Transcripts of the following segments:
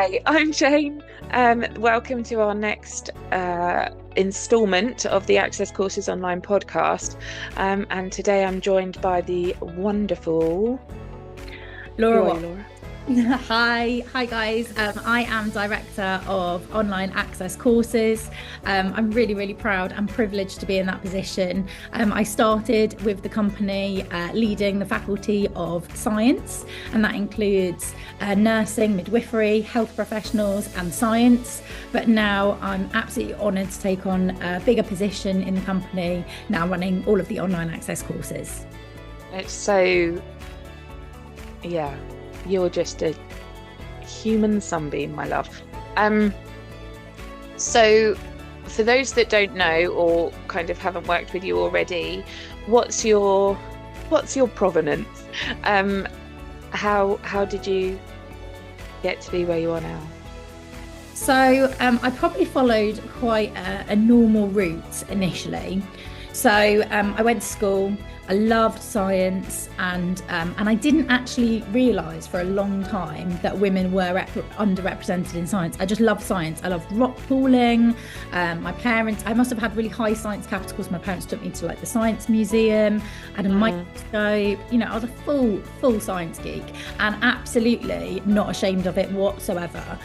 Hi, I'm Jane. Welcome to our next instalment of the Access Courses Online podcast. And today I'm joined by the wonderful Laura. Hi guys. I am Director of Online Access Courses. I'm really proud and privileged to be in that position. I started with the company leading the Faculty of Science, and that includes nursing, midwifery, health professionals and science. But now I'm absolutely honoured to take on a bigger position in the company, now running all of the online access courses. It's so, yeah. You're just a human sunbeam, my love. So for those that don't know or kind of haven't worked with you already, what's your provenance? How did you get to be where you are now? So I probably followed quite a normal route initially. So I went to school. I loved science, and I didn't actually realise for a long time that women were underrepresented in science. I just loved science. I loved rock pooling. My parents, I must have had really high science capital because my parents took me to like the science museum. I had a microscope. You know, I was a full science geek and absolutely not ashamed of it whatsoever.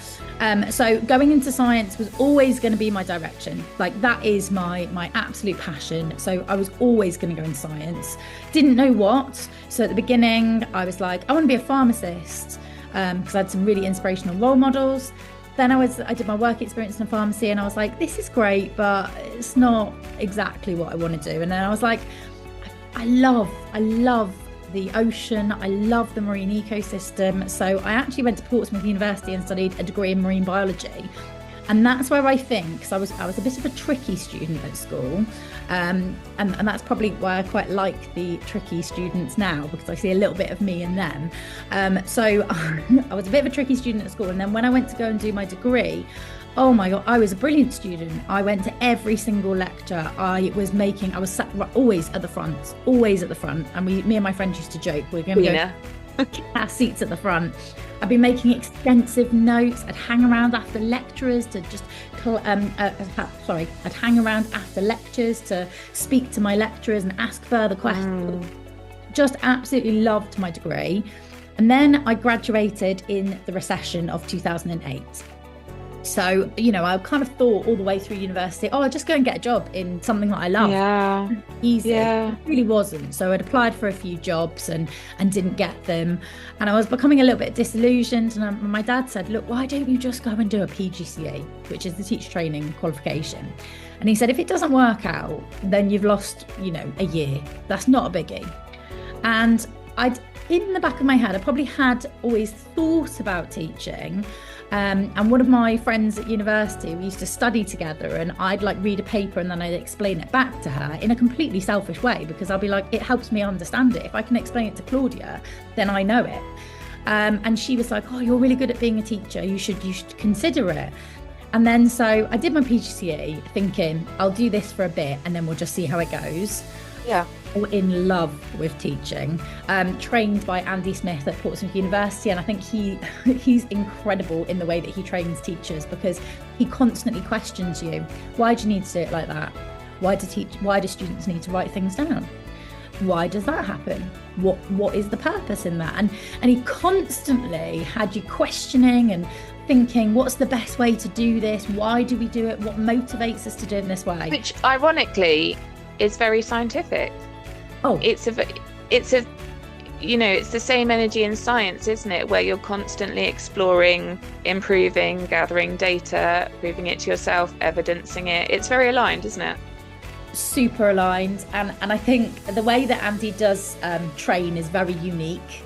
So going into science was always going to be my direction. Like that is my absolute passion. So I was always going to go into science. Didn't know what. So at the beginning, I was like, I want to be a pharmacist because I had some really inspirational role models. Then I did my work experience in a pharmacy and I was like, this is great, but it's not exactly what I want to do. And then I was like, I love the ocean. I love the marine ecosystem. So I actually went to Portsmouth University and studied a degree in marine biology. And that's where I think, because I was a bit of a tricky student at school. And that's probably why I quite like the tricky students now, because I see a little bit of me in them. So I was a bit of a tricky student at school. And then when I went to go and do my degree, oh my God, I was a brilliant student. I went to every single lecture. I was sat always at the front. And me and my friends used to joke, we're going to go our seats at the front. I'd be making extensive notes. I'd hang around after lecturers to just, I'd hang around after lectures to speak to my lecturers and ask further questions. Just absolutely loved my degree. And then I graduated in the recession of 2008. So, you know, I kind of thought all the way through university, I'll just go and get a job in something that I love. Yeah. Easy. Yeah. It really wasn't. So I'd applied for a few jobs and didn't get them. And I was becoming a little bit disillusioned. And my dad said, look, why don't you just go and do a PGCE, which is the teacher training qualification? And he said, if it doesn't work out, then you've lost, you know, a year. That's not a biggie. And in the back of my head, I probably had always thought about teaching. And one of my friends at university, we used to study together, and I'd like read a paper and then I'd explain it back to her in a completely selfish way, because I'll be like, it helps me understand it. If I can explain it to Claudia, then I know it. And she was like, oh, you're really good at being a teacher. You should consider it. And then so I did my PGCE thinking I'll do this for a bit and then we'll just see how it goes. Yeah. In love with teaching, trained by Andy Smith at Portsmouth University, and I think he's incredible in the way that he trains teachers, because he constantly questions you. Why do you need to do it like that? Why do students need to write things down? Why does that happen? What is the purpose in that? And he constantly had you questioning and thinking, what's the best way to do this? Why do we do it? What motivates us to do it in this way? Which ironically is very scientific. Oh, it's you know, it's the same energy in science, isn't it? Where you're constantly exploring, improving, gathering data, proving it to yourself, evidencing it. It's very aligned, isn't it? Super aligned. And I think the way that Andy does train is very unique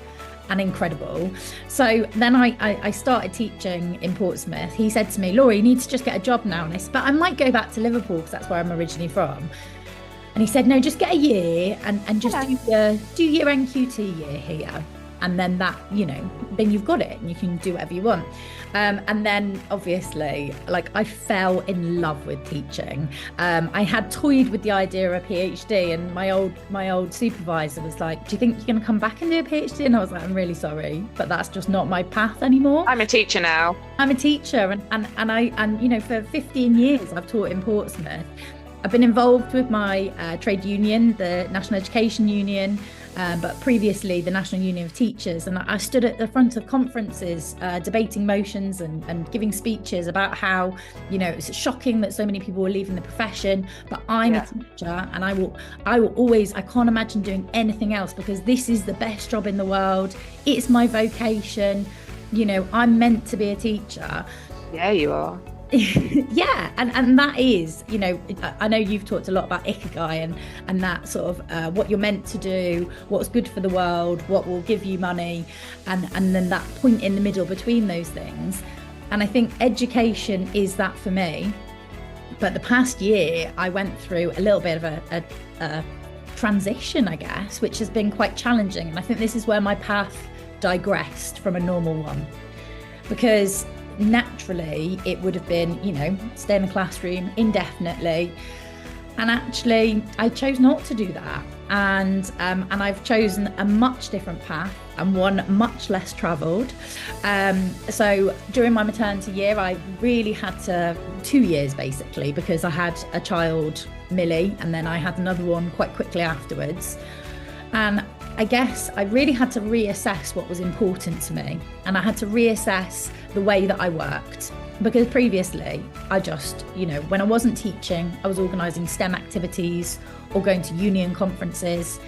and incredible. So then I started teaching in Portsmouth. He said to me, Laura, you need to just get a job now. And I said, but I might go back to Liverpool because that's where I'm originally from. And he said, no, just get a year and just do your NQT year here. and then that, then you've got it and you can do whatever you want. And then obviously, like, I fell in love with teaching. I had toyed with the idea of a PhD, and my old supervisor was like, "Do you think you're going to come back and do a PhD?" And I was like, "I'm really sorry, but that's just not my path anymore. I'm a teacher now. I'm a teacher, and for 15 years I've taught in Portsmouth. I've been involved with my trade union, the National Education Union, but previously the National Union of Teachers. And I stood at the front of conferences debating motions and giving speeches about how, it's shocking that so many people are leaving the profession, but I'm a teacher, and I will always, I can't imagine doing anything else, because this is the best job in the world. It's my vocation. I'm meant to be a teacher." Yeah, you are. Yeah, and that is, I know you've talked a lot about ikigai and that sort of what you're meant to do, what's good for the world, what will give you money, and then that point in the middle between those things. And I think education is that for me. But the past year I went through a little bit of a transition, I guess, which has been quite challenging, and I think this is where my path digressed from a normal one, because naturally it would have been, stay in the classroom indefinitely, and actually I chose not to do that, and I've chosen a much different path, and one much less travelled. So during my maternity year, I really had to 2 years basically, because I had a child, Millie, and then I had another one quite quickly afterwards. And I guess I really had to reassess what was important to me, and I had to reassess the way that I worked, because previously I just, when I wasn't teaching, I was organising STEM activities or going to union conferences,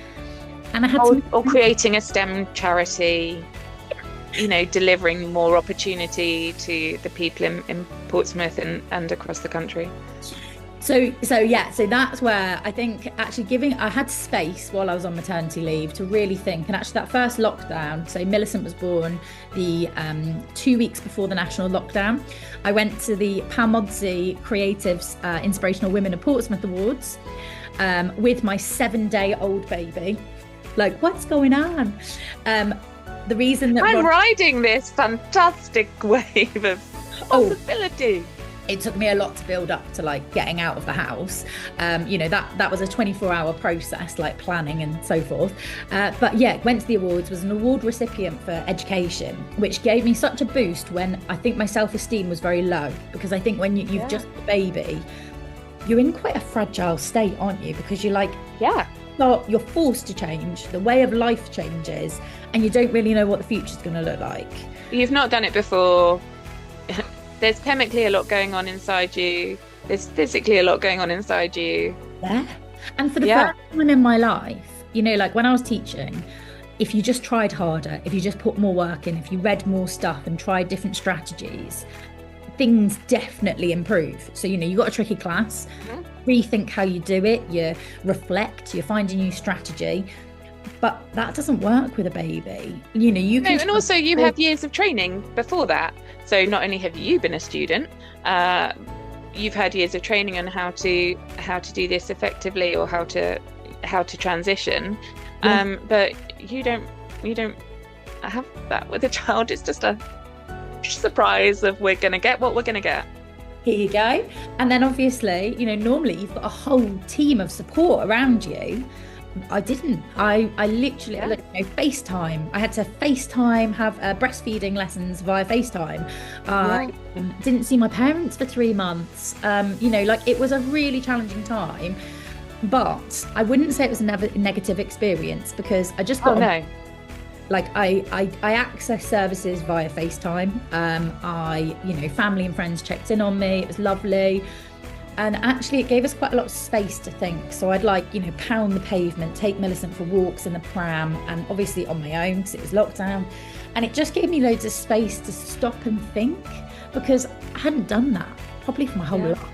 and I had or creating a STEM charity, delivering more opportunity to the people in Portsmouth and across the country. So that's where I think actually I had space while I was on maternity leave to really think. And actually that first lockdown, so Millicent was born the 2 weeks before the national lockdown, I went to the Palmodzi Creatives Inspirational Women of Portsmouth Awards with my 7-day-old baby. Like, what's going on? The reason that I'm riding this fantastic wave of possibility. It took me a lot to build up to like getting out of the house. That was a 24-hour process, like planning and so forth. But yeah, went to the awards, was an award recipient for education, which gave me such a boost when I think my self-esteem was very low, because I think when you've just a baby, you're in quite a fragile state, aren't you? Because you're like, you're forced to change, the way of life changes, and you don't really know what the future's going to look like. You've not done it before. There's chemically a lot going on inside you. There's physically a lot going on inside you. Yeah. And for the first time in my life, like when I was teaching, if you just tried harder, if you just put more work in, if you read more stuff and tried different strategies, things definitely improve. So, you got a tricky class, rethink how you do it, you reflect, you find a new strategy. But that doesn't work with a baby. You can. And also you have years of training before that. So not only have you been a student, you've had years of training on how to do this effectively, or how to transition. But you don't have that with a child. It's just a surprise of we're going to get what we're going to get. Here you go. And then obviously, normally you've got a whole team of support around you. I didn't. I literally FaceTime. I had to FaceTime, have breastfeeding lessons via FaceTime. Didn't see my parents for 3 months. It was a really challenging time. But I wouldn't say it was a negative experience, because I just got I accessed services via FaceTime. Family and friends checked in on me. It was lovely. And actually it gave us quite a lot of space to think. So I'd pound the pavement, take Millicent for walks in the pram, and obviously on my own because it was lockdown. And it just gave me loads of space to stop and think, because I hadn't done that probably for my whole life.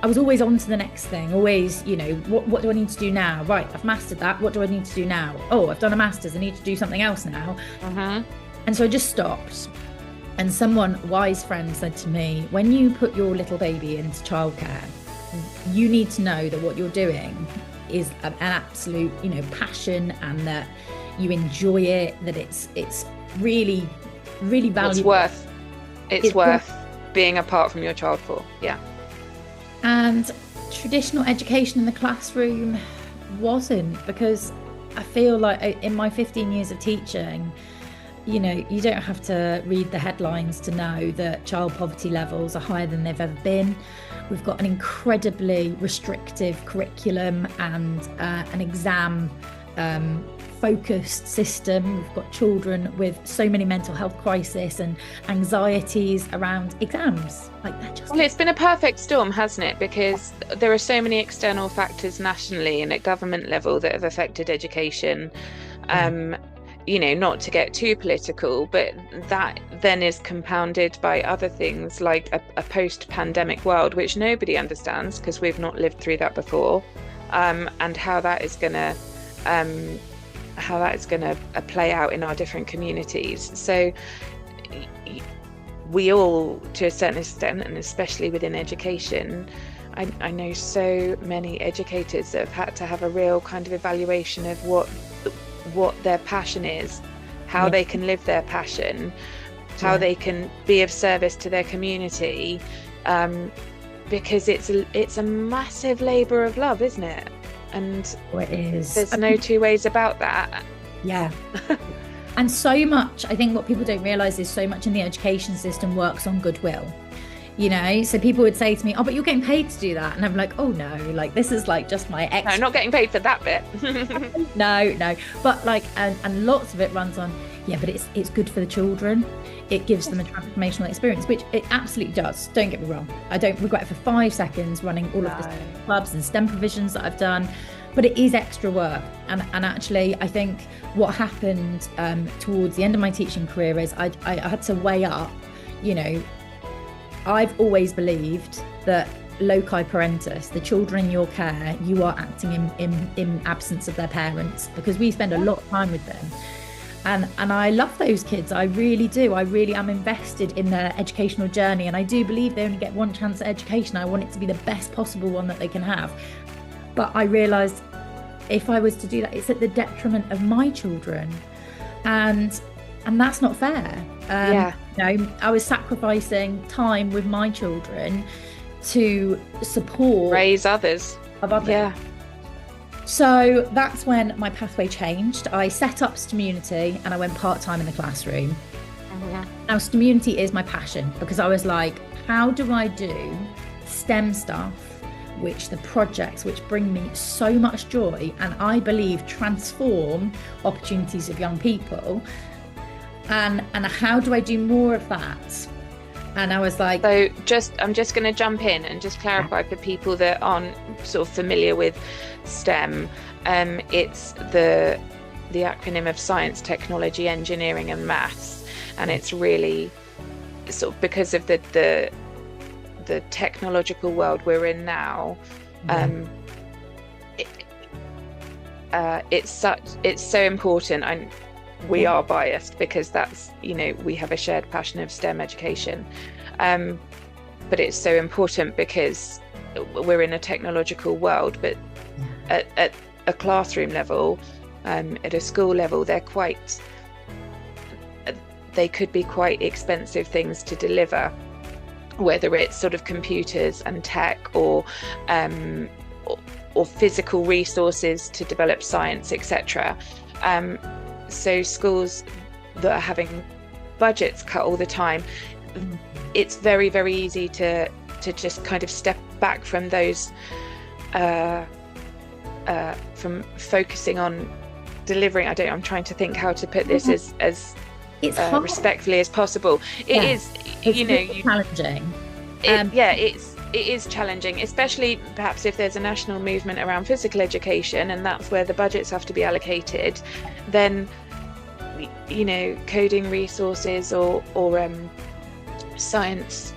I was always on to the next thing, always, what do I need to do now? Right, I've mastered that. What do I need to do now? Oh, I've done a master's. I need to do something else now. And so I just stopped. And wise friend said to me, when you put your little baby into childcare, you need to know that what you're doing is an absolute, passion, and that, you enjoy it, that it's really, really valuable. It's worth being apart from your child for. Yeah. And traditional education in the classroom wasn't, because I feel like in my 15 years of teaching, you know, you don't have to read the headlines to know that child poverty levels are higher than they've ever been. We've got an incredibly restrictive curriculum and an exam focused system. We've got children with so many mental health crises and anxieties around exams. Like, they're just... Well, it's been a perfect storm, hasn't it? Because there are so many external factors nationally and at government level that have affected education. You know, not to get too political, but that then is compounded by other things like a post-pandemic world, which nobody understands because we've not lived through that before, and how that is going to play out in our different communities. So we all, to a certain extent, and especially within education, I know so many educators that have had to have a real kind of evaluation of what their passion is, how they can live their passion, how they can be of service to their community, because it's a massive labour of love, isn't it? And it is. There's no two ways about that. Yeah. And so much, I think what people don't realise is so much in the education system works on goodwill. You know, so people would say to me, oh, but you're getting paid to do that. And I'm like, oh no, like this is like just my extra. No, not getting paid for that bit. No. But like, and lots of it runs on, yeah, but it's good for the children. It gives them a transformational experience, which it absolutely does. Don't get me wrong. I don't regret it for 5 seconds running all of the clubs and STEM provisions that I've done, but it is extra work. And actually, I think what happened towards the end of my teaching career is I had to weigh up, you know, I've always believed that loci parentis, the children in your care, you are acting in absence of their parents, because we spend a lot of time with them. And I love those kids. I really do. I really am invested in their educational journey. And I do believe they only get one chance at education. I want it to be the best possible one that they can have. But I realised if I was to do that, it's at the detriment of my children. And that's not fair. You know, I was sacrificing time with my children to support raise others. Yeah. So that's when my pathway changed. I set up Community and I went part-time in the classroom. Now Community is my passion, because I was like, how do I do STEM stuff, which the projects which bring me so much joy and I believe transform opportunities of young people, and how do I do more of that? And I was like, so I'm just going to jump in and just clarify for people that aren't sort of familiar with STEM. It's the acronym of science, technology, engineering and maths, and it's really sort of because of the technological world we're in now. It's so important. We are biased because that's, you know, we have a shared passion of STEM education, but it's so important because we're in a technological world, but at a classroom level, at a school level, they could be quite expensive things to deliver, whether it's sort of computers and tech or physical resources to develop science, etc. So schools that are having budgets cut all the time, it's very, very easy to just kind of step back from those, from focusing on delivering. I'm trying to think how to put this as respectfully as possible. It is, it's really challenging. It is challenging, especially perhaps if there's a national movement around physical education and that's where the budgets have to be allocated. Then, you know, coding resources or science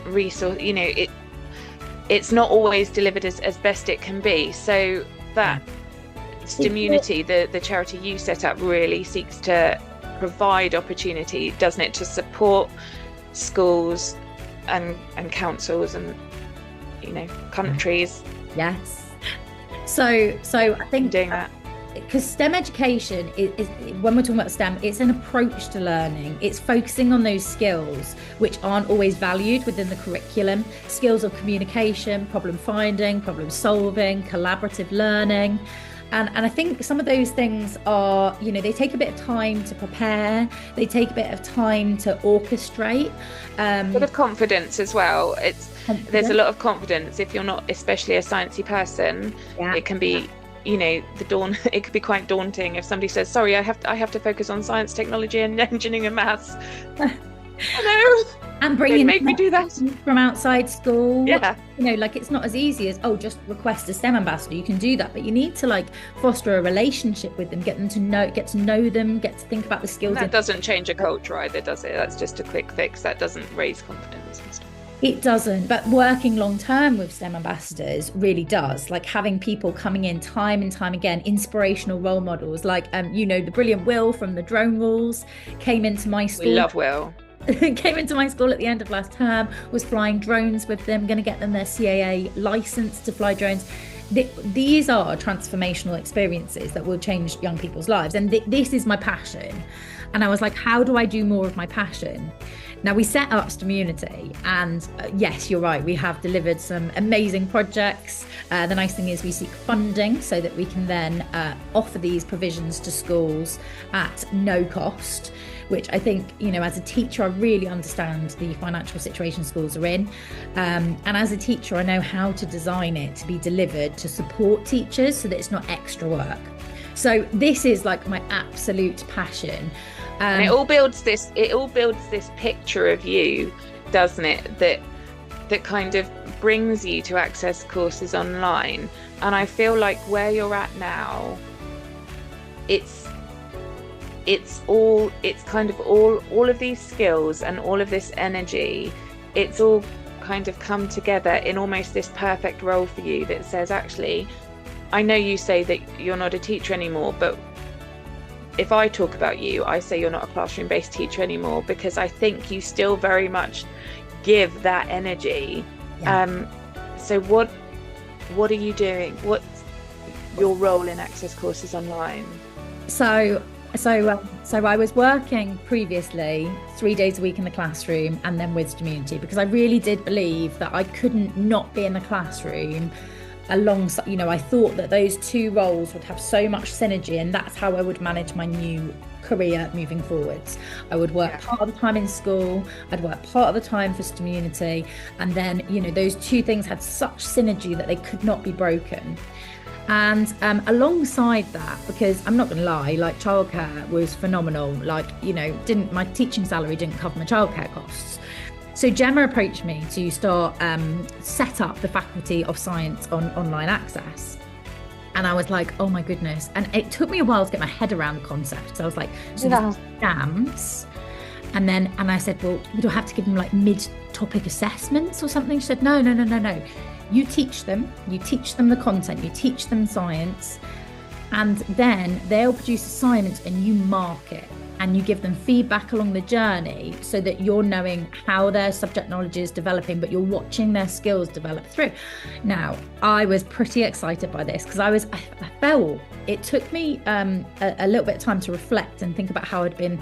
resource, you know, it's not always delivered as best it can be. So that Community, the charity you set up, really seeks to provide opportunity, doesn't it, to support schools and councils and, you know, countries. Yes. So I think doing that. because STEM education is, when we're talking about STEM, it's an approach to learning. It's focusing on those skills which aren't always valued within the curriculum. Skills of communication, problem finding, problem solving, collaborative learning. And I think some of those things are, you know, they take a bit of time to prepare. They take a bit of time to orchestrate. A bit of confidence as well. There's a lot of confidence if you're not, especially a sciencey person. Yeah. It can be, you know, it could be quite daunting if somebody says, sorry, I have to focus on science, technology and engineering and maths. Hello. And bringing make me do that from outside school. Yeah. You know, like, it's not as easy as, oh, just request a STEM ambassador. You can do that, but you need to like foster a relationship with them, get to know them, get to think about the skills. And that doesn't change a culture either, does it? That's just a quick fix. That doesn't raise confidence and stuff. It doesn't, but working long term with STEM ambassadors really does. Like having people coming in time and time again, inspirational role models, like you know, the brilliant Will from the Drone Rules came into my school. We love Will. Came into my school at the end of last term, was flying drones with them, going to get them their CAA license to fly drones. These are transformational experiences that will change young people's lives. And this is my passion. And I was like, how do I do more of my passion? Now, we set up Community, and yes, you're right, we have delivered some amazing projects. The nice thing is we seek funding so that we can then offer these provisions to schools at no cost, which I think, you know, as a teacher, I really understand the financial situation schools are in. And as a teacher, I know how to design it to be delivered to support teachers so that it's not extra work. So this is like my absolute passion. And it all builds this picture of you, doesn't it? That kind of brings you to access courses online. And I feel like where you're at now, it's kind of all of these skills and all of this energy, it's all kind of come together in almost this perfect role for you that says, actually, I know you say that you're not a teacher anymore, but if I talk about you, I say you're not a classroom-based teacher anymore, because I think you still very much give that energy. Yeah. So what are you doing? What's your role in Access Courses Online? So I was working previously 3 days a week in the classroom and then with Community, because I really did believe that I couldn't not be in the classroom alongside, you know, I thought that those two roles would have so much synergy, and that's how I would manage my new career moving forwards. I would work part of the time in school, I'd work part of the time for Community, and then, you know, those two things had such synergy that they could not be broken. And alongside that, because I'm not gonna lie, like childcare was phenomenal, like, you know, my teaching salary didn't cover my childcare costs. So Gemma approached me to start set up the Faculty of Science on online access. And I was like, oh my goodness. And it took me a while to get my head around the concept. So I was like, so there's exams. And I said, well, do I have to give them like mid-topic assessments or something? She said, no. You teach them the content, you teach them science, and then they'll produce assignments and you mark it. And you give them feedback along the journey so that you're knowing how their subject knowledge is developing, but you're watching their skills develop through. Now, I was pretty excited by this because I felt it took me a little bit of time to reflect and think about how I'd been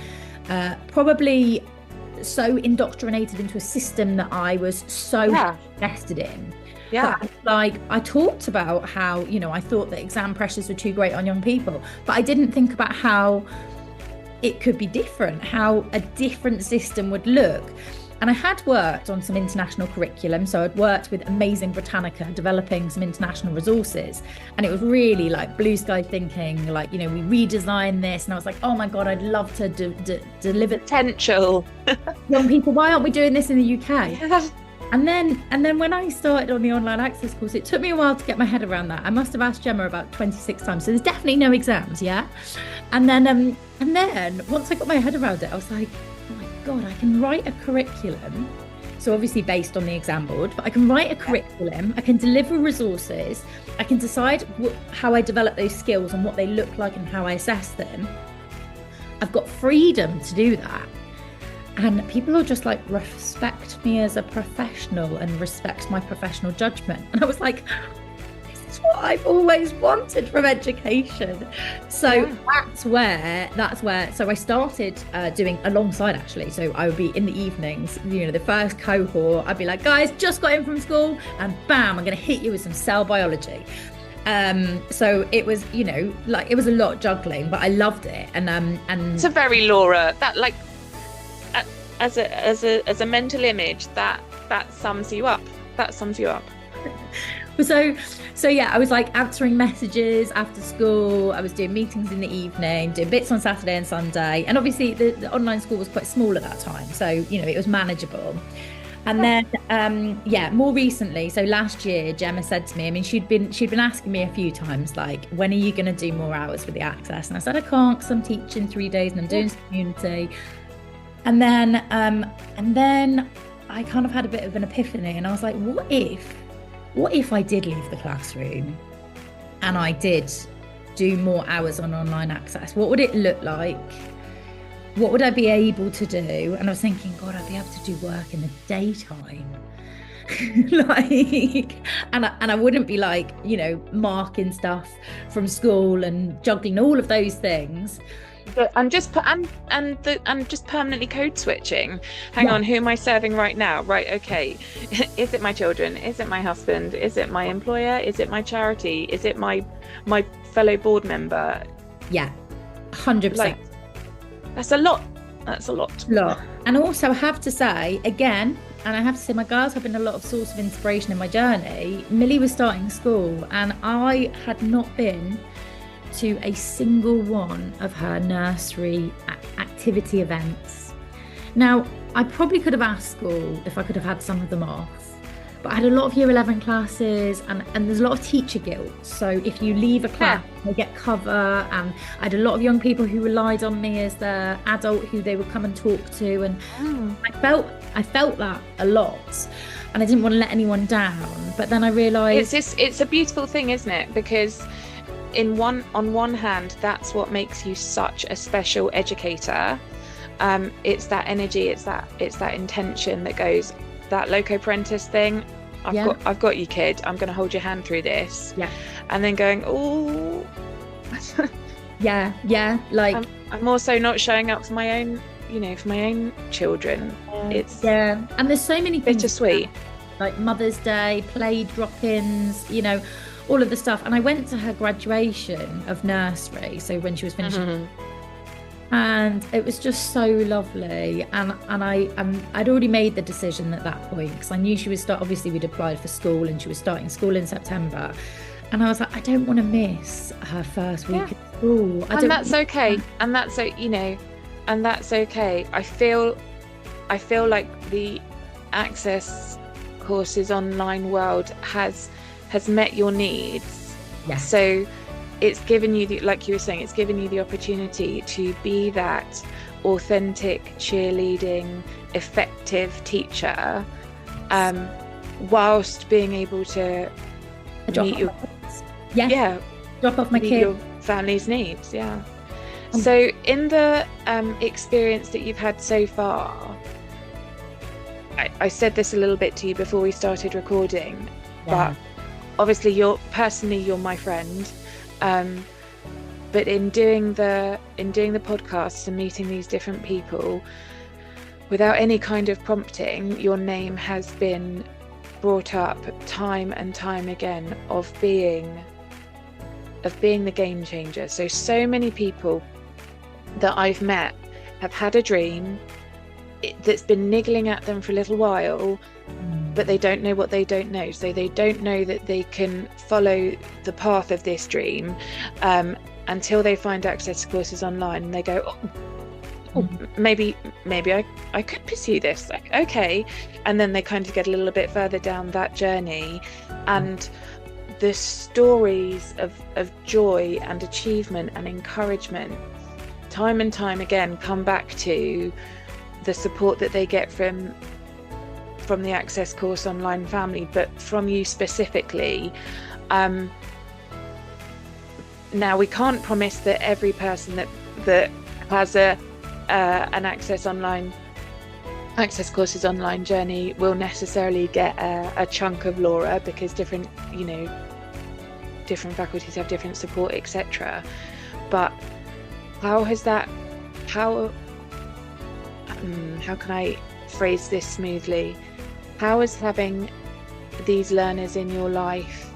probably so indoctrinated into a system that I was so invested in. Yeah. Like I talked about how, you know, I thought that exam pressures were too great on young people, but I didn't think about how it could be different, how a different system would look. And I had worked on some international curriculum. So I'd worked with amazing Britannica developing some international resources. And it was really like blue sky thinking, like, you know, we redesigned this. And I was like, oh my God, I'd love to deliver potential. Young people, why aren't we doing this in the UK? Yeah. And then when I started on the online access course, it took me a while to get my head around that. I must have asked Gemma about 26 times. So there's definitely no exams, yeah? And then once I got my head around it, I was like, oh my God, I can write a curriculum. So obviously based on the exam board, but I can write a curriculum, I can deliver resources, I can decide how I develop those skills and what they look like and how I assess them. I've got freedom to do that. And people will just like respect me as a professional and respect my professional judgment. And I was like, this is what I've always wanted from education. So Yeah. that's where so I started doing alongside, actually. So I would be in the evenings, the first cohort, I'd be like, guys, just got in from school, and bam, I'm going to hit you with some cell biology. So it was, like, it was a lot juggling, but I loved it. And It's a very Laura, that, like, as a mental image, that sums you up. That sums you up. So yeah, I was like answering messages after school. I was doing meetings in the evening, doing bits on Saturday and Sunday. And obviously the online school was quite small at that time. So, it was manageable. And then, more recently, so last year, Gemma said to me, I mean, she'd been asking me a few times, like, when are you going to do more hours with the Access? And I said, I can't, because I'm teaching 3 days and I'm doing some community. And then I kind of had a bit of an epiphany, and I was like, what if I did leave the classroom and I did do more hours on online Access? What would it look like? What would I be able to do? And I was thinking, God, I'd be able to do work in the daytime. and I wouldn't be like, marking stuff from school and juggling all of those things. I'm just permanently code switching. Hang on, who am I serving right now? Right, okay. Is it my children? Is it my husband? Is it my employer? Is it my charity? Is it my fellow board member? Yeah, 100%. Like, that's a lot. And also, I have to say, again, and I have to say, my girls have been a lot of source of inspiration in my journey. Millie was starting school, and I had not been to a single one of her nursery activity events. Now, I probably could have asked school if I could have had some of them off, but I had a lot of year 11 classes, and there's a lot of teacher guilt. So if you leave a class, they get cover, and I had a lot of young people who relied on me as their adult who they would come and talk to, and I felt that a lot, and I didn't want to let anyone down. But then I realised it's a beautiful thing, isn't it? Because on one hand, that's what makes you such a special educator. It's that energy, it's that intention that goes, that loco parentis thing. I've got you, kid. I'm going to hold your hand through this. Yeah. And then going, oh. yeah. Like, I'm also not showing up for my own, for my own children. And there's so many things. Bittersweet. Like Mother's Day, play drop-ins, all of the stuff. And I went to her graduation of nursery, so when she was finishing, and it was just so lovely. And I'd already made the decision at that point, because I knew she would start. Obviously, we'd applied for school, and she was starting school in September. And I was like, I don't want to miss her first week at school. And that's okay. And that's and that's okay. I feel like the Access Courses online world has met your needs. Yes. So it's given you like you were saying, it's given you the opportunity to be that authentic, cheerleading, effective teacher, whilst being able to meet your drop off my kid, your family's needs. So in the experience that you've had so far, I said this a little bit to you before we started recording, but obviously you're my friend, but in doing the podcasts and meeting these different people, without any kind of prompting, your name has been brought up time and time again of being the game changer. So many people that I've met have had a dream that's been niggling at them for a little while, but they don't know what they don't know. So they don't know that they can follow the path of this dream until they find Access Courses online, and they go, maybe I could pursue this. Like, okay. And then they kind of get a little bit further down that journey, and the stories of joy and achievement and encouragement time and time again come back to the support that they get from the Access Course online family, but from you specifically. Now, we can't promise that every person that has an Access Courses online journey will necessarily get a chunk of Laura, because different different faculties have different support, etc. But how has that, how can I phrase this smoothly? How has having these learners in your life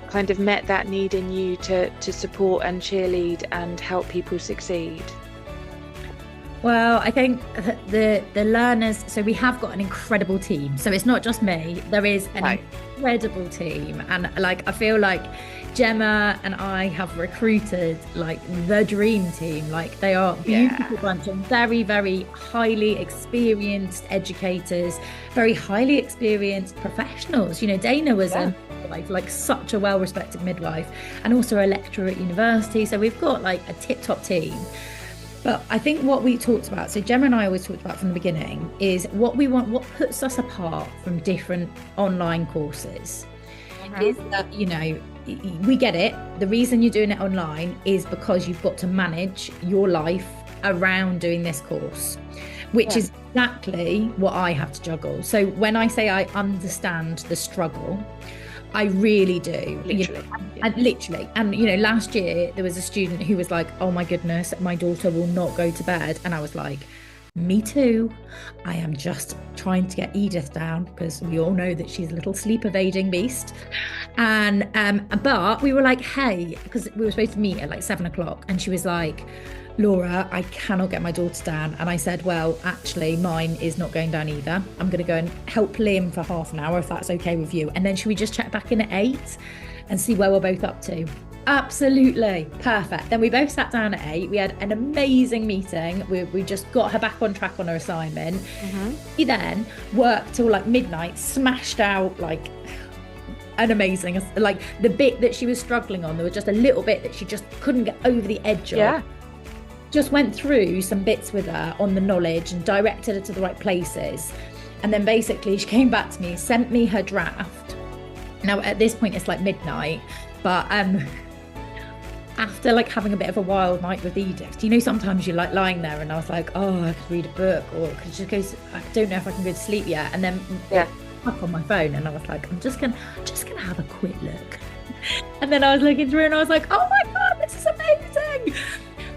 kind of met that need in you to support and cheerlead and help people succeed? Well, I think the learners, so we have got an incredible team. So it's not just me. There is an incredible team. And like, I feel like Gemma and I have recruited like the dream team. Like, they are a beautiful bunch of very, very highly experienced educators, very highly experienced professionals. You know, Dana was a midwife, like such a well-respected midwife, and also a lecturer at university. So we've got like a tip-top team. But I think what we talked about, so Gemma and I always talked about from the beginning, is what we want, what puts us apart from different online courses is that, you know, we get it. The reason you're doing it online is because you've got to manage your life around doing this course, which is exactly what I have to juggle. So when I say I understand the struggle, I really do. Literally. Literally. And, you know, last year there was a student who was like, oh my goodness, my daughter will not go to bed. And I was like, me too. I am just trying to get Edith down because we all know that she's a little sleep evading beast. And, but we were like, hey, because we were supposed to meet at like 7 o'clock. And she was like, Laura, I cannot get my daughter down. And I said, well, actually, mine is not going down either. I'm going to go and help Liam for half an hour, if that's okay with you. And then should we just check back in at 8 and see where we're both up to? Absolutely. Perfect. Then we both sat down at 8. We had an amazing meeting. We just got her back on track on her assignment. She then worked till like midnight, smashed out like an amazing, like the bit that she was struggling on. There was just a little bit that she just couldn't get over the edge of. Just went through some bits with her on the knowledge and directed her to the right places. And then basically she came back to me, sent me her draft. Now at this point it's like midnight, but after like having a bit of a wild night with Edith, you know, sometimes you're like lying there and I was like, oh, I could read a book or could just go, I don't know if I can go to sleep yet. And then up on my phone and I was like, I'm just gonna have a quick look. And then I was looking through and I was like, oh my God, this is amazing.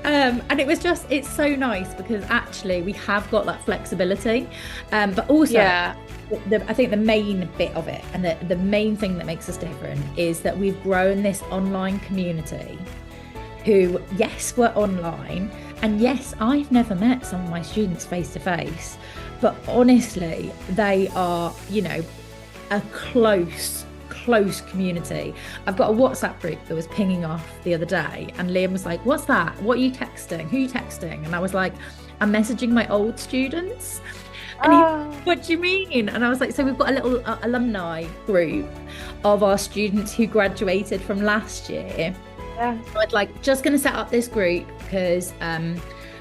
And it was just, it's so nice because actually we have got that flexibility, but also I think the main bit of it and the main thing that makes us different is that we've grown this online community who, yes, we're online, and yes, I've never met some of my students face to face, but honestly, they are, you know, a close community. I've got a WhatsApp group that was pinging off the other day and Liam was like, what's that? What are you texting? Who are you texting? And I was like, I'm messaging my old students. And he, what do you mean? And I was like, so we've got a little alumni group of our students who graduated from last year. So I'd like just going to set up this group because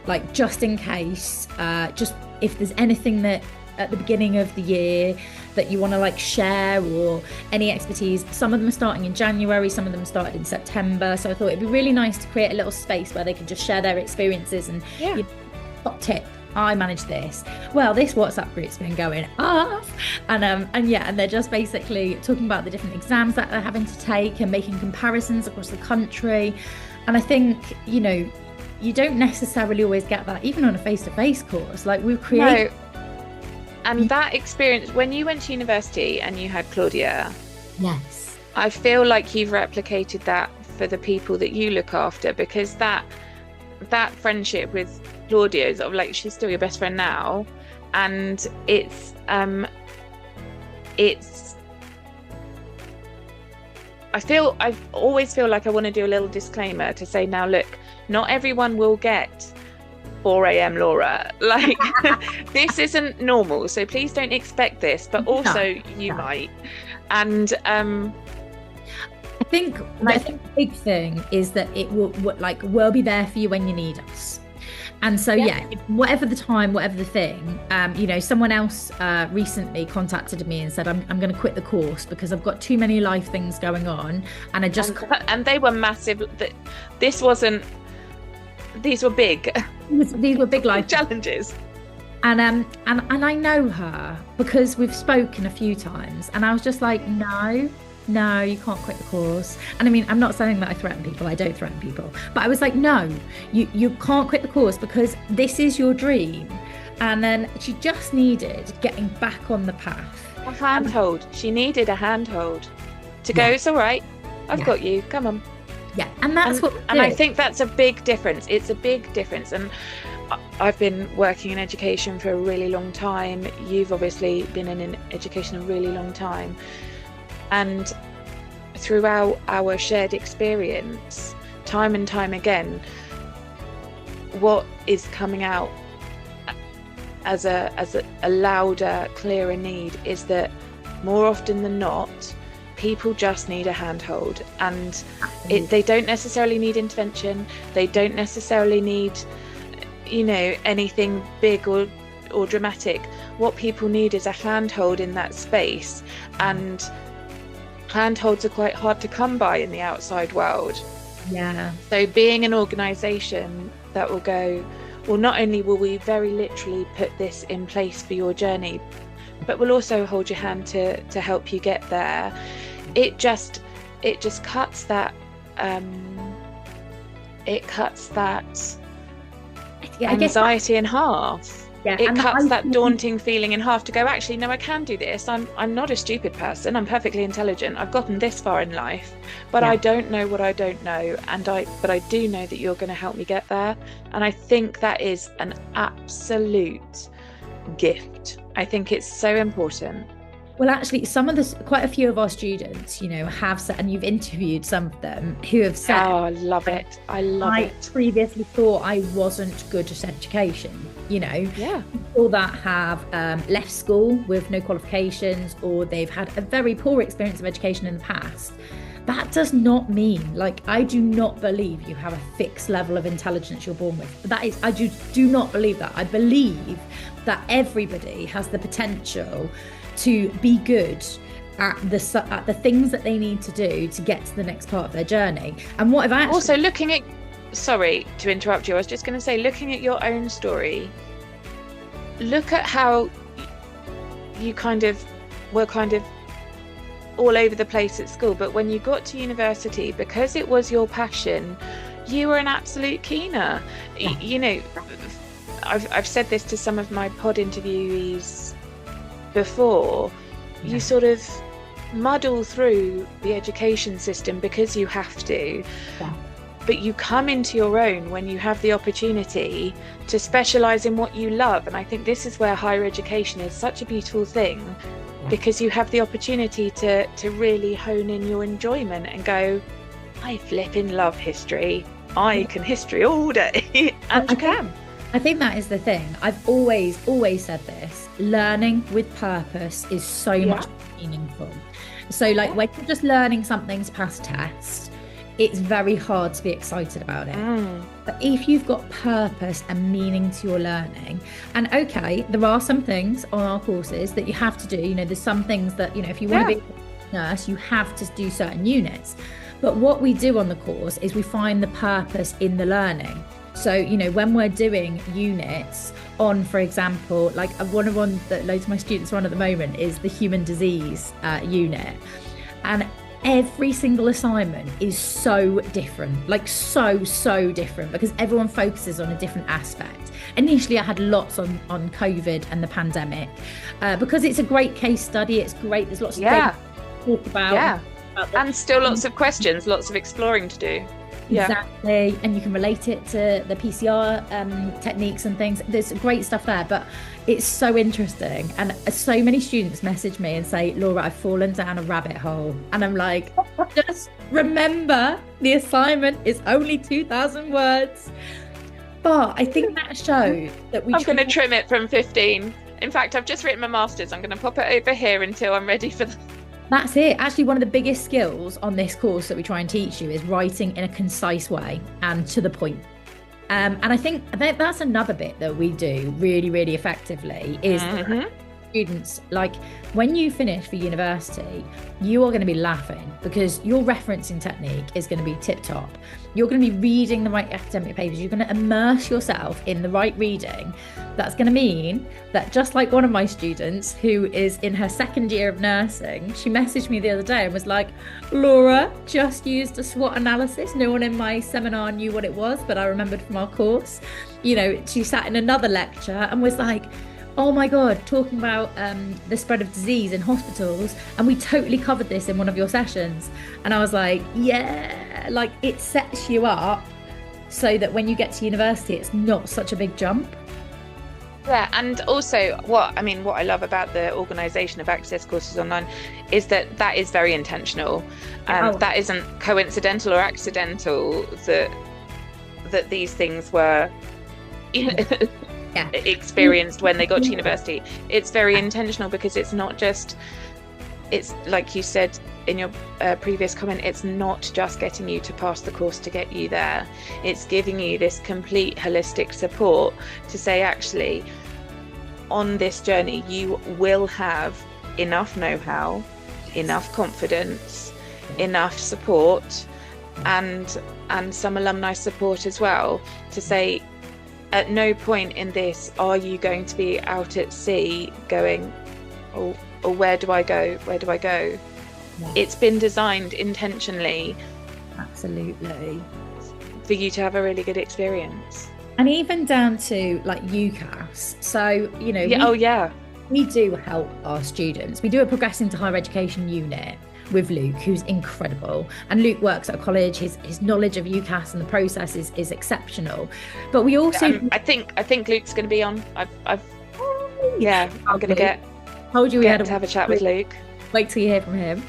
like just in case, just if there's anything that at the beginning of the year that you want to like share or any expertise. Some of them are starting in January, some of them started in September. So I thought it'd be really nice to create a little space where they could just share their experiences and you know, top tip, I manage this. Well, this WhatsApp group's been going off and they're just basically talking about the different exams that they're having to take and making comparisons across the country. And I think, you know, you don't necessarily always get that even on a face-to-face course. Like we've created And that experience, when you went to university and you had Claudia, yes, I feel like you've replicated that for the people that you look after, because that friendship with Claudia is sort of like, she's still your best friend now, and I always feel like I want to do a little disclaimer to say, now look, not everyone will get 4 a.m. Laura, like this isn't normal, so please don't expect this, but also you might. And I think the big thing is that it we'll be there for you when you need us. And so whatever the time, whatever the thing, you know, someone else recently contacted me and said, I'm going to quit the course because I've got too many life things going on, and I just and they were massive. This wasn't. These were big. These were big life challenges. And I know her because we've spoken a few times, and I was just like, no, no, you can't quit the course. And I mean, I'm not saying that I threaten people. I don't threaten people. But I was like, no, you can't quit the course because this is your dream. And then she just needed getting back on the path. A handhold. She needed a handhold to go, it's all right. I've got you. Come on. Yeah. And that's and I think that's a big difference. It's a big difference. And I've been working in education for a really long time. You've obviously been in education a really long time. And throughout our shared experience, time and time again, what is coming out as a louder, clearer need is that more often than not, people just need a handhold, and they don't necessarily need intervention. They don't necessarily need, anything big or dramatic. What people need is a handhold in that space, and handholds are quite hard to come by in the outside world. Yeah. So being an organisation that will go, well, not only will we very literally put this in place for your journey, but we'll also hold your hand to help you get there. It just cuts that anxiety in half. Yeah, it cuts that daunting feeling in half to go, actually, no, I can do this. I'm not a stupid person. I'm perfectly intelligent. I've gotten this far in life, but I don't know what I don't know. But I do know that you're going to help me get there. And I think that is an absolute gift. I think it's so important. Well, actually, quite a few of our students, have said, and you've interviewed some of them who have said, oh, I love it. I previously thought I wasn't good at education, people that have left school with no qualifications, or they've had a very poor experience of education in the past. That does not mean, I do not believe you have a fixed level of intelligence you're born with. I do not believe that. I believe that everybody has the potential to be good at the things that they need to do to get to the next part of their journey. And what I've actually also sorry to interrupt you, I was just going to say, looking at your own story, look at how you were all over the place at school, but when you got to university, because it was your passion, you were an absolute keener. I've said this to some of my pod interviewees before. You sort of muddle through the education system because you have to, but you come into your own when you have the opportunity to specialize in what you love. And I think this is where higher education is such a beautiful thing, because you have the opportunity to really hone in your enjoyment and go, I flipping love history. I can history all day. And you can. I think that is the thing. I've always said this. Learning with purpose is so much meaningful. So when you're just learning something to pass a test, it's very hard to be excited about it. But if you've got purpose and meaning to your learning, and there are some things on our courses that you have to do. There's some things that, if you want to be a nurse, you have to do certain units. But what we do on the course is we find the purpose in the learning. So, when we're doing units on, for example, one that loads of my students are on at the moment is the human disease unit. And every single assignment is so different, so different, because everyone focuses on a different aspect. Initially, I had lots on COVID and the pandemic, because it's a great case study. It's great. There's lots of things to talk about. Yeah. And still lots of questions, lots of exploring to do. Exactly. And you can relate it to the PCR techniques and things. There's great stuff there, but it's so interesting. And so many students message me and say, Laura, I've fallen down a rabbit hole. And I'm like, just remember, the assignment is only 2,000 words. But I think that shows that I'm going to trim it from 15. In fact, I've just written my master's. I'm going to pop it over here until I'm ready for That's it. Actually, one of the biggest skills on this course that we try and teach you is writing in a concise way and to the point. And I think that's another bit that we do really, really effectively is students, like when you finish for university, you are going to be laughing because your referencing technique is going to be tip top. You're going to be reading the right academic papers. You're going to immerse yourself in the right reading. That's going to mean that, just like one of my students who is in her second year of nursing, she messaged me the other day and was like, Laura, just used a SWOT analysis. No one in my seminar knew what it was, but I remembered from our course. You know, she sat in another lecture and was like, oh my God, talking about the spread of disease in hospitals. And we totally covered this in one of your sessions. And I was like, yeah, like it sets you up so that when you get to university, it's not such a big jump. Yeah, and also what I love about the organisation of Access Courses Online is that that is very intentional. That isn't coincidental or accidental that these things were experienced when they got to university. It's very intentional because it's not just, it's like you said in your previous comment, it's not just getting you to pass the course to get you there. It's giving you this complete holistic support to say, actually, on this journey, you will have enough know-how, enough confidence, enough support, and some alumni support as well, to say, at no point in this are you going to be out at sea going, oh, where do I go? Where do I go? Yeah. It's been designed intentionally. Absolutely. For you to have a really good experience. And even down to like UCAS. So, you know, we do help our students. We do a progressing to higher education unit with Luke, who's incredible. And Luke works at a college. His knowledge of UCAS and the process is exceptional. But we also I think Luke's going to be on. I'm going to get to have a chat with Luke. Wait till you hear from him.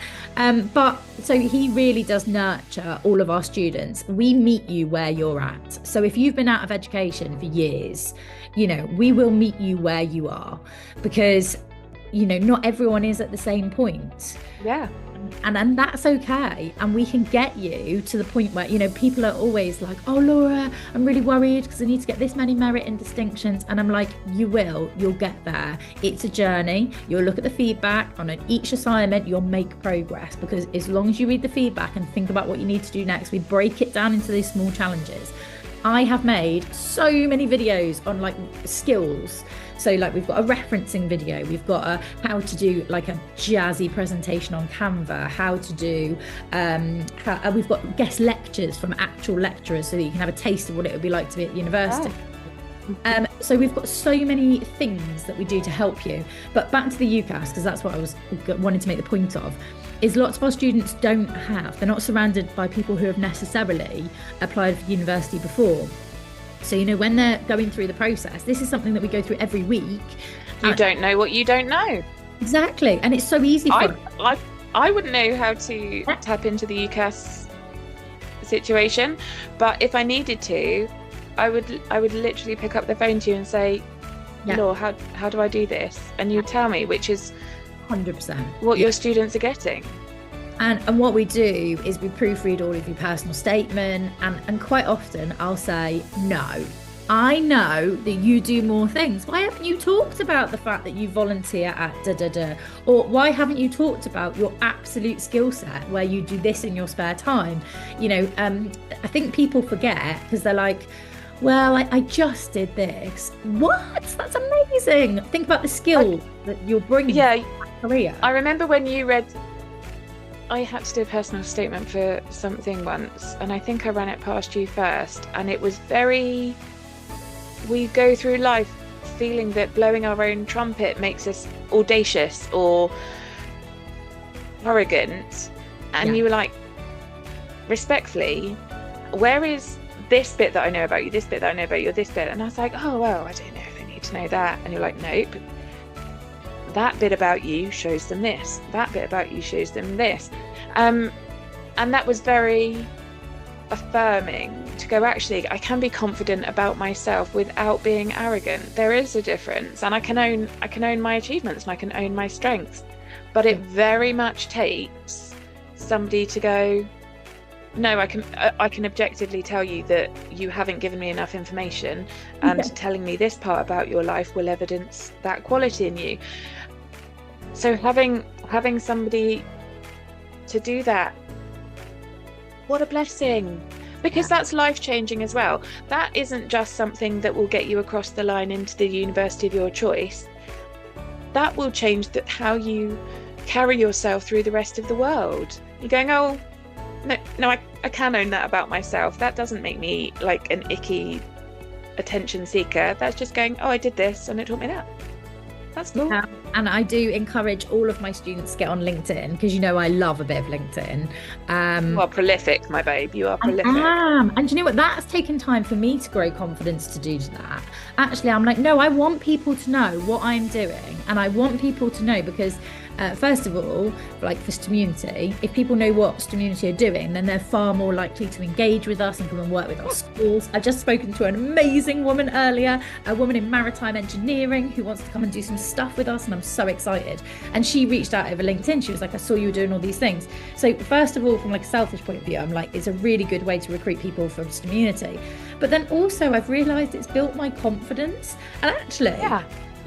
But so he really does nurture all of our students. We meet you where you're at. So if you've been out of education for years, you know, we will meet you where you are, because, you know, not everyone is at the same point. Yeah. And that's okay. And we can get you to the point where, you know, people are always like, oh, Laura, I'm really worried because I need to get this many merit and distinctions. And I'm like, you'll get there. It's a journey. You'll look at the feedback on each assignment, you'll make progress, because as long as you read the feedback and think about what you need to do next, we break it down into these small challenges. I have made so many videos on like skills. So like we've got a referencing video, we've got a how to do like a jazzy presentation on Canva, how to do, we've got guest lectures from actual lecturers so that you can have a taste of what it would be like to be at university. Oh. So we've got so many things that we do to help you. But back to the UCAS, because that's what I was wanting to make the point of, is lots of our students they're not surrounded by people who have necessarily applied for university before. So, you know, when they're going through the process, this is something that we go through every week. You don't know what you don't know. Exactly. And it's so easy for I wouldn't know how to tap into the UCAS situation, but if I needed to, I would literally pick up the phone to you and say, Laura, how do I do this? And you tell me, which is 100% what your students are getting. And what we do is we proofread all of your personal statement, and quite often I'll say, no, I know that you do more things. Why haven't you talked about the fact that you volunteer at da-da-da? Or why haven't you talked about your absolute skill set where you do this in your spare time? You know, I think people forget because they're like, well, I just did this. What? That's amazing. Think about the skill that you're bringing to your career. I remember when you read, I had to do a personal statement for something once, and I think I ran it past you first, and it was very, we go through life feeling that blowing our own trumpet makes us audacious or arrogant, and you were like, respectfully, where is this bit that I know about you, this bit that I know about you, this bit? And I was like, oh, well, I don't know if I need to know that. And you're like, nope, that bit about you shows them this, that bit about you shows them this. And that was very affirming to go, actually, I can be confident about myself without being arrogant. There is a difference, and I can own my achievements and I can own my strengths. But it very much takes somebody to go, no, I can objectively tell you that you haven't given me enough information, and telling me this part about your life will evidence that quality in you. So having somebody to do that, what a blessing. Because Yeah. that's life changing as well. That isn't just something that will get you across the line into the university of your choice. That will change how you carry yourself through the rest of the world. You're going, oh, no, I can own that about myself. That doesn't make me like an icky attention seeker. That's just going, oh, I did this and it taught me that. That's cool. And I do encourage all of my students to get on LinkedIn because I love a bit of LinkedIn. You are prolific, my babe. You are I prolific. am. And do you know what? That's taken time for me to grow confidence to do that. Actually, I'm like, no, I want people to know what I'm doing. And I want people to know because, first of all, like for Community, if people know what Community are doing, then they're far more likely to engage with us and come and work with our schools. I've just spoken to an amazing woman earlier, a woman in maritime engineering who wants to come and do some stuff with us. And I'm so excited. And she reached out over LinkedIn. She was like, I saw you were doing all these things. So first of all, from like a selfish point of view, I'm like, it's a really good way to recruit people from Community. But then also I've realized it's built my confidence. And actually,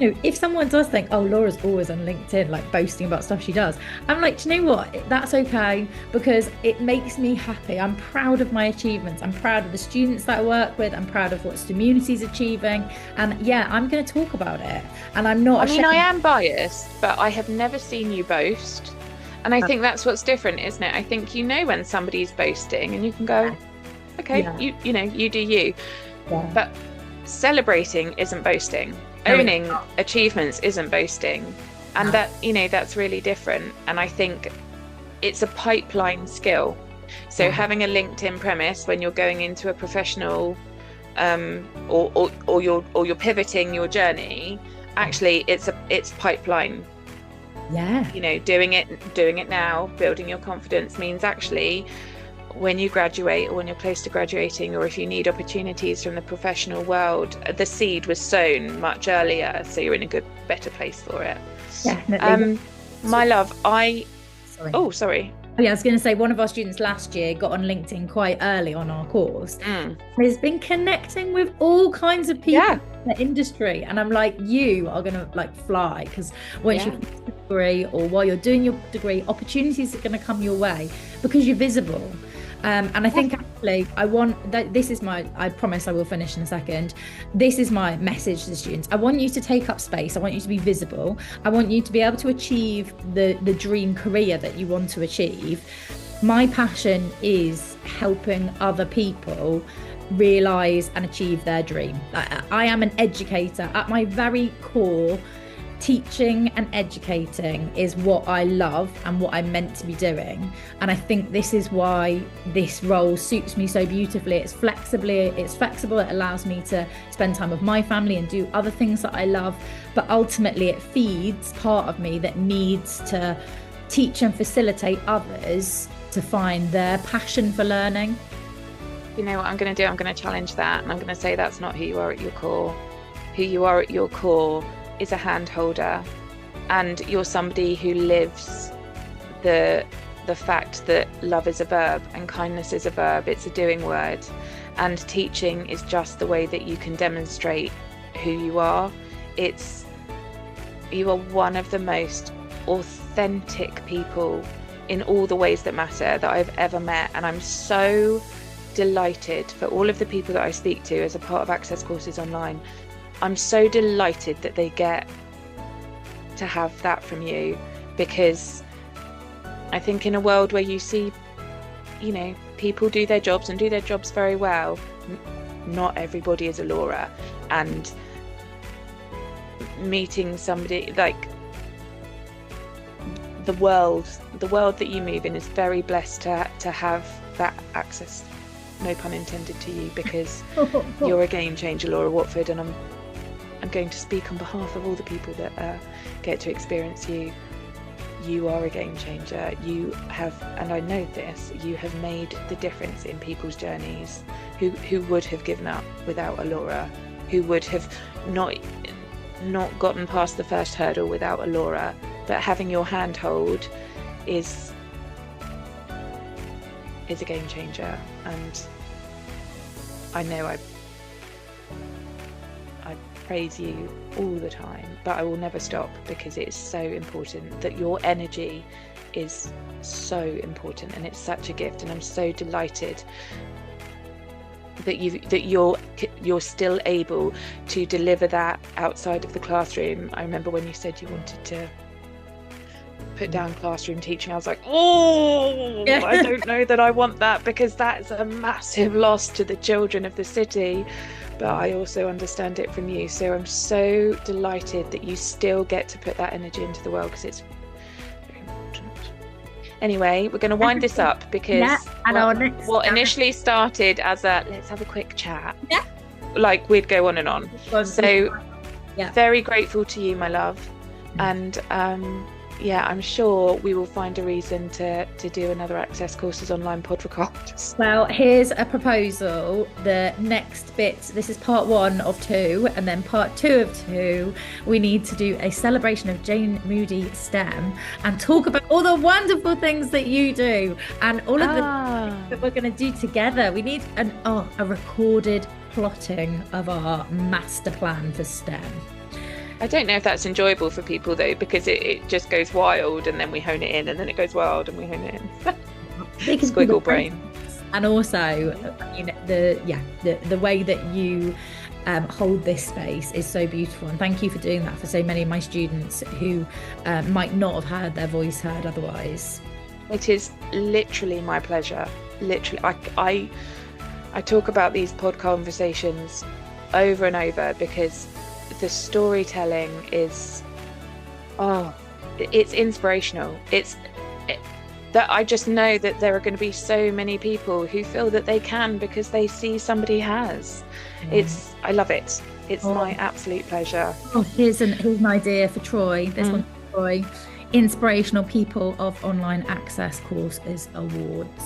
if someone does think, oh, Laura's always on LinkedIn, like boasting about stuff she does, I'm like, do you know what? That's okay, because it makes me happy. I'm proud of my achievements. I'm proud of the students that I work with. I'm proud of what Community's achieving. And yeah, I'm going to talk about it. And I'm not ashamed. I am biased, but I have never seen you boast. And I think that's what's different, isn't it? I think when somebody's boasting and you can go, okay, you do you. Yeah. But celebrating isn't boasting. Owning achievements isn't boasting. And that's really different. And I think it's a pipeline skill. So having a LinkedIn premise when you're going into a professional or you're pivoting your journey, actually it's pipeline. Yeah. Doing it now, building your confidence means actually when you graduate or when you're close to graduating, or if you need opportunities from the professional world, the seed was sown much earlier, so you're in a better place for it. Definitely. My love, Sorry. Oh, sorry. Yeah, I was going to say one of our students last year got on LinkedIn quite early on our course. Has been connecting with all kinds of people in the industry, and I'm like, you are going to like fly, because once you finish your degree or while you're doing your degree, opportunities are going to come your way because you're visible. And I think actually I promise I will finish in a second. This is my message to the students. I want you to take up space. I want you to be visible. I want you to be able to achieve the dream career that you want to achieve. My passion is helping other people realize and achieve their dream. I am an educator at my very core. Teaching and educating is what I love and what I'm meant to be doing. And I think this is why this role suits me so beautifully. It's flexible, it allows me to spend time with my family and do other things that I love. But ultimately it feeds part of me that needs to teach and facilitate others to find their passion for learning. You know what I'm going to do? I'm going to challenge that, and I'm going to say that's not who you are at your core. Who you are at your core is a hand holder, and you're somebody who lives the fact that love is a verb and kindness is a verb. It's a doing word, and teaching is just the way that you can demonstrate who you are. You are one of the most authentic people in all the ways that matter that I've ever met, and I'm so delighted for all of the people that I speak to as a part of Access Courses Online. I'm so delighted that they get to have that from you, because I think in a world where you see, people do their jobs and do their jobs very well, not everybody is a Laura. And meeting somebody like the world that you move in is very blessed to have that access, no pun intended, to you, because you're a game changer, Laura Watford, and I'm going to speak on behalf of all the people that get to experience you. You are a game changer. You have, and I know this, you have made the difference in people's journeys who would have given up without a Laura, who would have not gotten past the first hurdle without a Laura. But having your handhold is a game changer, and I know praise you all the time, but I will never stop, because it is so important. That your energy is so important, and it's such a gift, and I'm so delighted that you're still able to deliver that outside of the classroom. I remember when you said you wanted to put down classroom teaching, I was like, oh, yeah. I don't know that I want that, because that's a massive loss to the children of the city. But I also understand it from you, so I'm so delighted that you still get to put that energy into the world, because it's very important. Anyway, we're going to wind this up, because what initially started as a let's have a quick chat, like we'd go on and on. So very grateful to you, my love. And I'm sure we will find a reason to do another Access Courses online podcast. Well, here's a proposal. The next bit, this is part 1 of 2, and then part 2 of 2, we need to do a celebration of Jane Moody STEM and talk about all the wonderful things that you do and all of the things that we're going to do together. We need a recorded plotting of our master plan for STEM. I don't know if that's enjoyable for people though, because it just goes wild, and then we hone it in, and then it goes wild and we hone it in. Squiggle brain. And also, the way that you hold this space is so beautiful, and thank you for doing that for so many of my students who might not have had their voice heard otherwise. It is literally my pleasure. Literally, I talk about these pod conversations over and over, because the storytelling is it's inspirational. That I just know that there are going to be so many people who feel that they can because they see somebody has. I love it. It's my absolute pleasure. Here's an idea for Troy. This one for Troy. Inspirational People of Online Access Courses Awards.